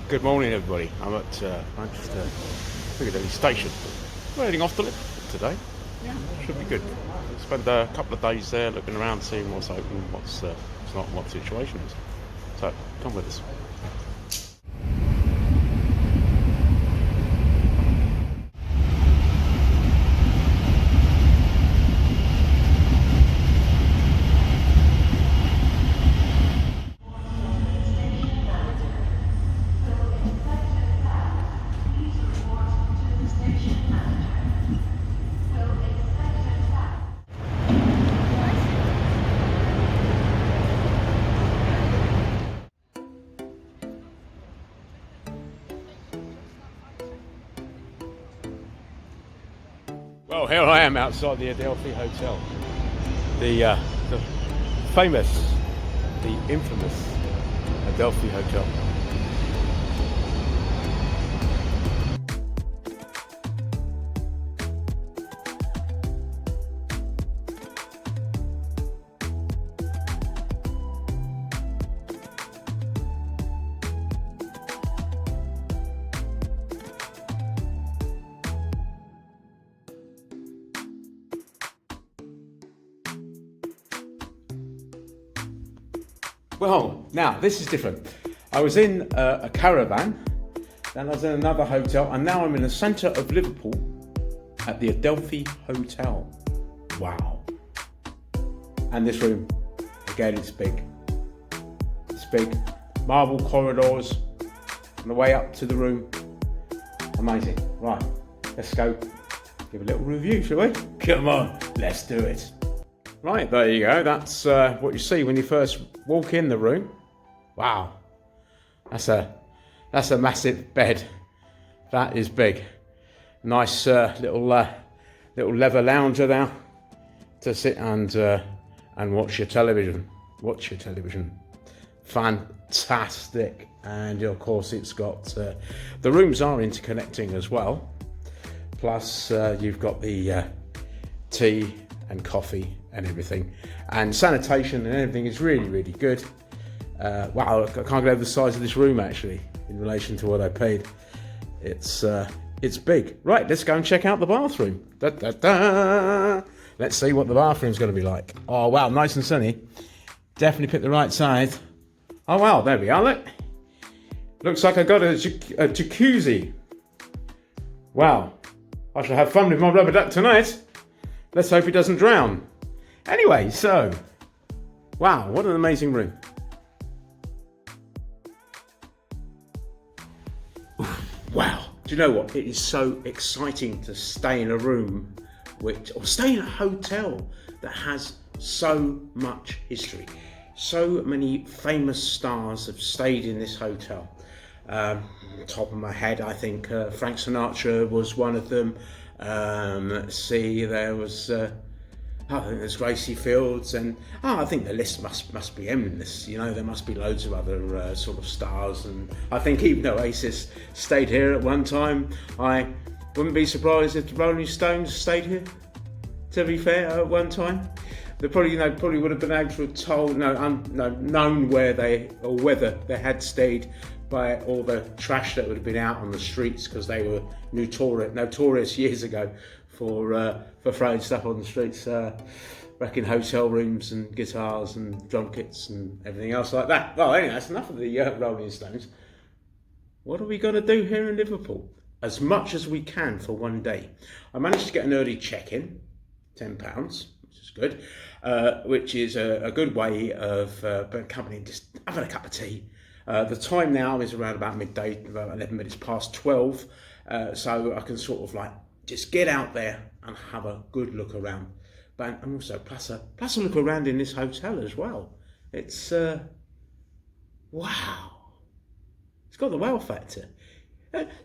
Good morning, everybody. I'm at Manchester Piccadilly Station. We're heading off to Liverpool today. Yeah, should be good. Spend a couple of days there looking around, seeing what's open, what's not, what the situation is. So, come with us. Well, here I am outside the Adelphi Hotel. The famous, the infamous Adelphi Hotel. Well, now this is different. I was in a caravan, then I was in another hotel, and now I'm in the centre of Liverpool at the Adelphi Hotel. Wow. And this room, again, it's big. It's big. Marble corridors on the way up to the room. Amazing. Right, let's go give a little review, shall we? Come on, let's do it. Right, there you go. That's what you see when you first walk in the room. Wow, that's a massive bed. That is big. Nice little leather lounger there to sit and watch your television. Watch your television. Fantastic. And of course, it's got the rooms are interconnecting as well. Plus, you've got the tea and coffee and everything, and sanitation and everything is really, really good. Wow, I can't get over the size of this room actually in relation to what I paid. It's big. Right, let's go and check out the bathroom. Da, da, da. Let's see what the bathroom's going to be like. Oh wow, nice and sunny. Definitely picked the right size. Oh wow, there we are. Look, looks like I got a jacuzzi. Wow, I shall have fun with my rubber duck tonight. Let's hope he doesn't drown. Anyway, so, wow, what an amazing room. Wow, do you know what? It is so exciting to stay in a room or stay in a hotel that has so much history. So many famous stars have stayed in this hotel. Top of my head, I think Frank Sinatra was one of them. Let's see, there was I think there's Gracie Fields, and I think the list must be endless. You know, there must be loads of other sort of stars, and I think even Oasis stayed here at one time. I wouldn't be surprised if the Rolling Stones stayed here. To be fair, at one time, they probably would have been able to have told, known whether they had stayed by all the trash that would have been out on the streets, because they were notorious years ago for throwing stuff on the streets, wrecking hotel rooms and guitars and drum kits and everything else like that. Well, anyway, that's enough of the Rolling Stones. What are we going to do here in Liverpool? As much as we can for one day. I managed to get an early check-in, £10, which is good, which is a good way of coming in, just having a cup of tea. The time now is around about midday, about 11 minutes past 12, so I can sort of like just get out there and have a good look around, and also plus a look around in this hotel as well. It's wow, it's got the wow factor.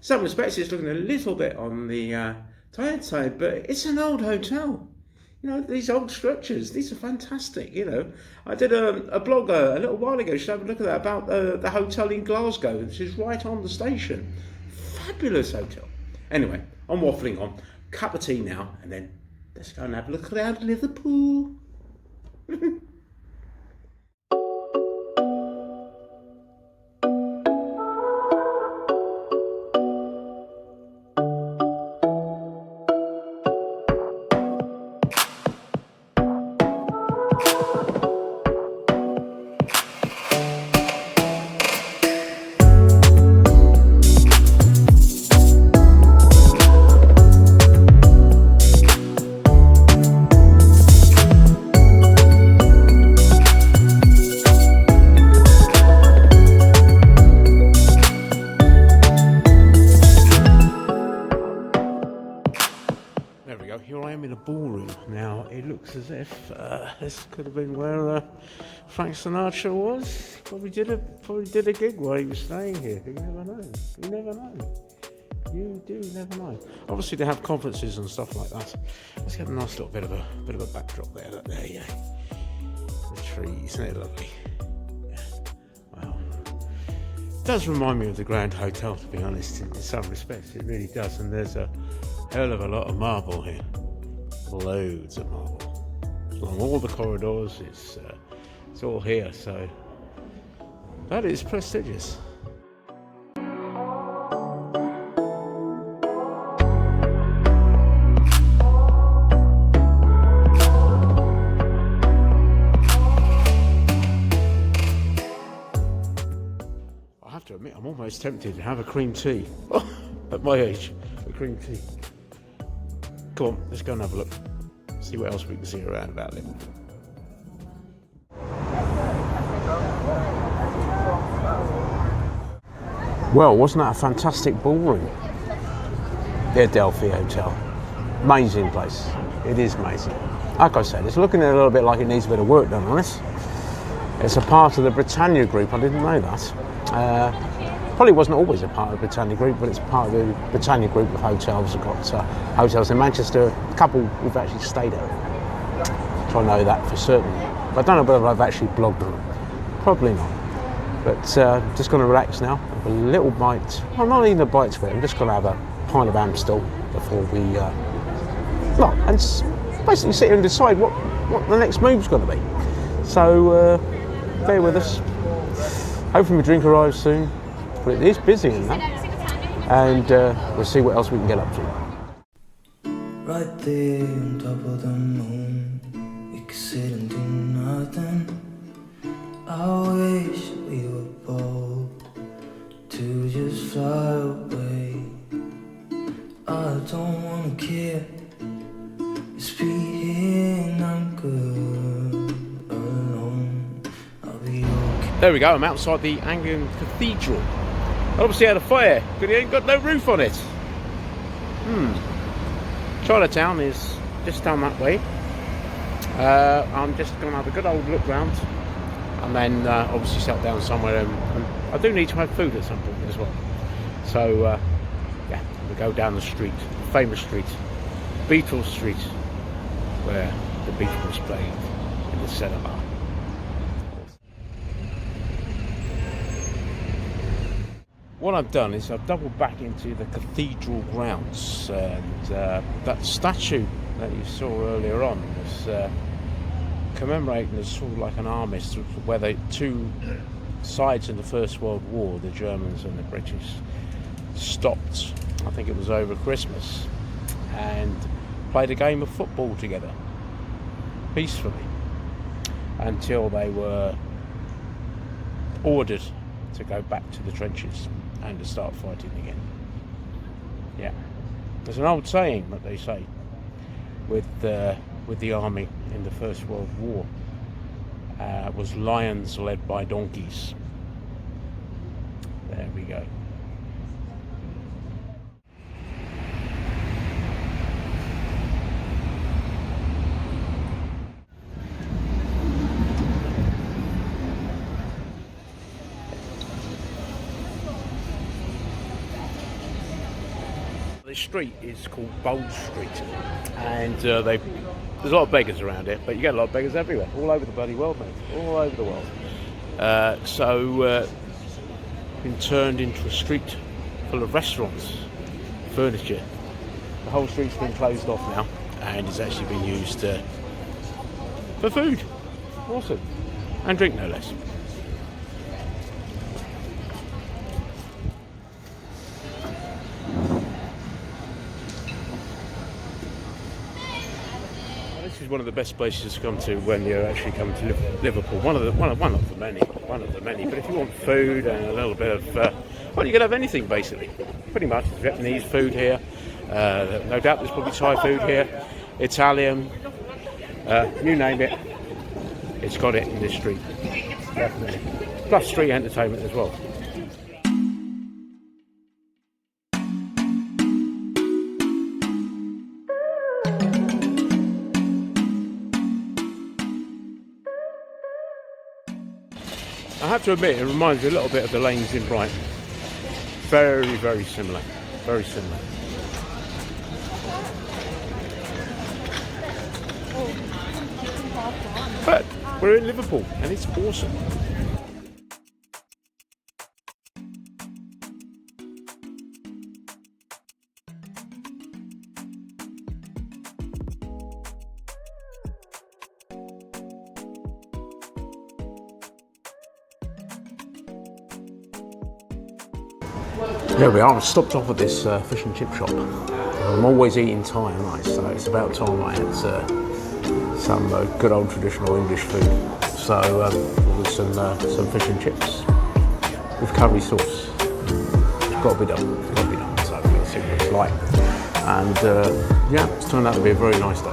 Some respects it's looking a little bit on the tired side, but it's an old hotel. You know, these old structures, these are fantastic. You know, I did a blog a little while ago, you should have a look at that, about the hotel in Glasgow, which is right on the station. Fabulous hotel. Anyway, I'm waffling on. Cup of tea now, and then let's go and have a look around Liverpool. here I am in a ballroom. Now, it looks as if this could have been where Frank Sinatra was. Probably did a gig while he was staying here. You never know. You never know. You do never know. Obviously, they have conferences and stuff like that. Let's get a nice little bit of a backdrop there. Look there, yeah. The trees, isn't it lovely? Yeah. Wow. It does remind me of the Grand Hotel, to be honest. In some respects, it really does. And there's a hell of a lot of marble here. Loads of marble. Along all the corridors, it's all here. So that is prestigious. I have to admit, I'm almost tempted to have a cream tea. Oh, at my age, a cream tea. Come on, let's go and have a look. See what else we can see around about Liverpool. Well, wasn't that a fantastic ballroom? The Adelphi Hotel. Amazing place. It is amazing. Like I said, it's looking a little bit like it needs a bit of work done on it. It's a part of the Britannia Group. I didn't know that. Probably wasn't always a part of the Britannia Group, but it's part of the Britannia Group of hotels. We've got hotels in Manchester, a couple we've actually stayed at. So I know that for certain. But I don't know whether I've actually blogged them. Probably not. But just going to relax now, have a little bite. Well, not even a bite to it. I'm just going to have a pint of Amstel before we... and basically sit here and decide what the next move's going to be. So bear with us. Hopefully my drink arrives soon, but it is busy in that, and we'll see what else we can get up to. Right there on top of the moon, we could sit and do nothing. I wish we were bold to just fly away. I don't wanna care, just be here and I'm good alone. I'll be okay. There we go, I'm outside the Anglican Cathedral. Obviously had a fire, but it ain't got no roof on it. Chinatown is just down that way. I'm just going to have a good old look round and then obviously settle down somewhere, and I do need to have food at some point as well. So yeah, we go down the street, the famous street, Beatles Street, where the Beatles played in the cinema. What I've done is I've doubled back into the cathedral grounds, and that statue that you saw earlier on was commemorating as sort of like an armistice, where the two sides in the First World War, the Germans and the British, stopped. I think it was over Christmas, and played a game of football together peacefully until they were ordered to go back to the trenches and to start fighting again. Yeah, there's an old saying that they say with the army in the First World War, was lions led by donkeys. There we go. The street is called Bold Street, and there's a lot of beggars around here, but you get a lot of beggars everywhere, all over the bloody world, mate, all over the world. So been turned into a street full of restaurants, furniture. The whole street's been closed off now, and it's actually been used for food, awesome, and drink no less. This is one of the best places to come to when you're actually coming to Liverpool. One of the many. But if you want food and a little bit of, well, you can have anything basically. Pretty much Vietnamese food here. No doubt there's probably Thai food here, Italian, you name it. It's got it in this street, definitely. Plus street entertainment as well. have to admit, it reminds me a little bit of the lanes in Brighton. Very, very similar. Very similar. But we're in Liverpool and it's awesome. There we are. I stopped off at this fish and chip shop. I'm always eating Thai, aren't I? So it's about time I had some good old traditional English food. So with some fish and chips with curry sauce. It's got to be done. It's got to be done. So let's see what it's like. And yeah, it's turned out to be a very nice day.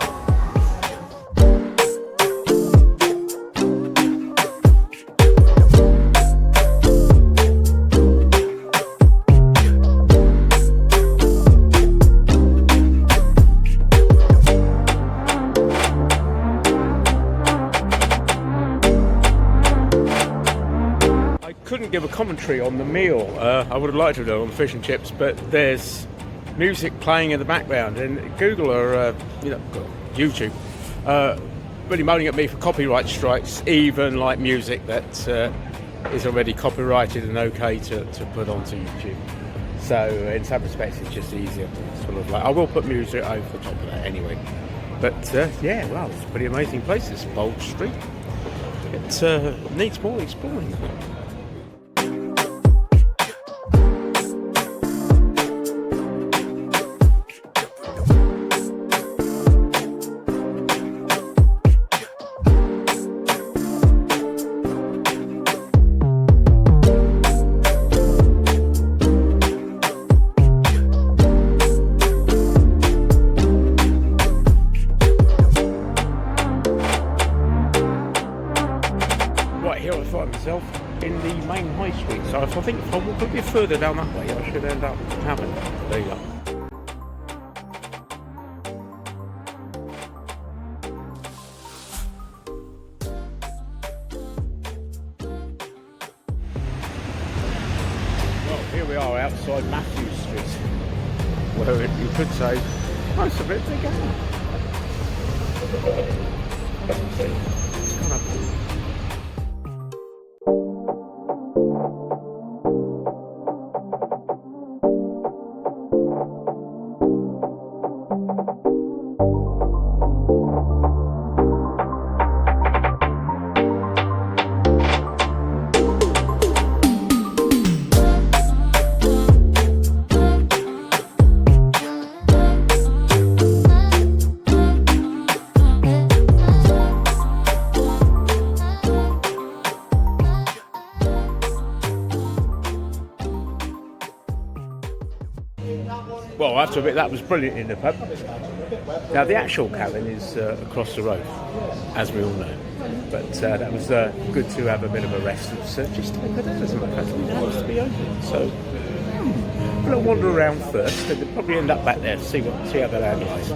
Couldn't give a commentary on the meal. I would have liked to have done on the fish and chips, but there's music playing in the background, and Google or YouTube really moaning at me for copyright strikes, even like music that is already copyrighted and okay to put onto YouTube. So in some respects, it's just easier. Sort of like I will put music over the top of that anyway. But yeah, well, it's a pretty amazing place. This Bold Street. It needs more exploring. Here I find myself in the main high street, so if I think if I walk a bit further down that way I should end up having. There you go. Well, here we are outside Matthew Street, where you could say most of it's again. It's kind of well, I have to admit that was brilliant in the pub. Now the actual cabin is across the road, as we all know. But that was good to have a bit of a rest. It's just over there, as a matter of fact. It happens to be open. So we'll wander around first, and we'll probably end up back there to see how the land lies.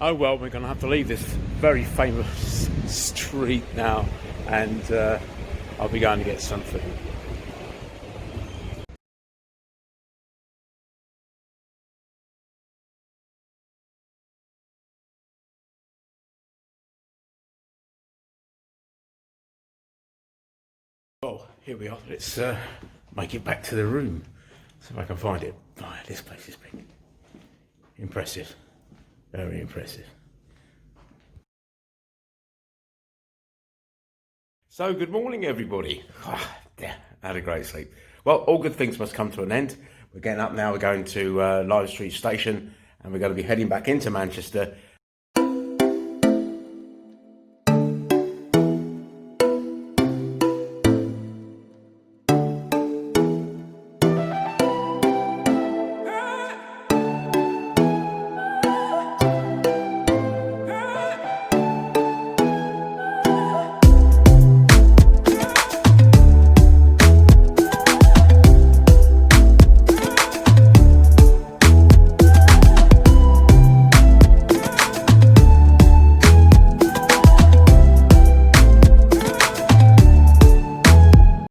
Oh well, we're going to have to leave this very famous street now, and I'll be going to get some food. Well, here we are. Let's make it back to the room. See if I can find it. Oh, this place is big. Impressive. Very impressive. So, good morning, everybody. Yeah, had a great sleep. Well, all good things must come to an end. We're getting up now. We're going to Live Street Station, and we're going to be heading back into Manchester